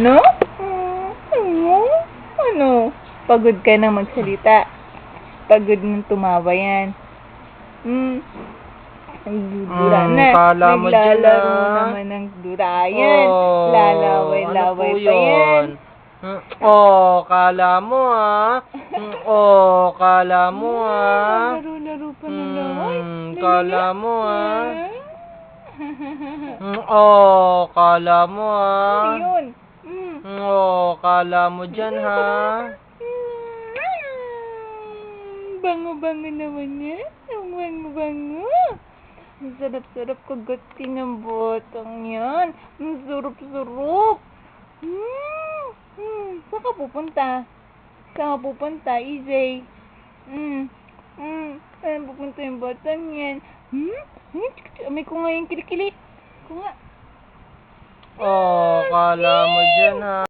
No? Ano? Ano? Pagod ka na magsalita. Pagod nang tumawa yan. Dura na. Kala mo dyan, Naglalaro naman ng durayan. Lalaway-laway ano po pa yan. Kala mo kala mo Laro-laro pa na laway. kala mo kala mo Yun. kala mo dyan Bango-bango naman yan. Ang bango-bango. Ang sarap-sarap kagating ng botong yan. Ang sarap-sarap. Saan ka pupunta? Saan ka pupunta, EJ? Saan pupunta yung botong yan? May ko nga yung kilikili. Ko nga. kala mo dyan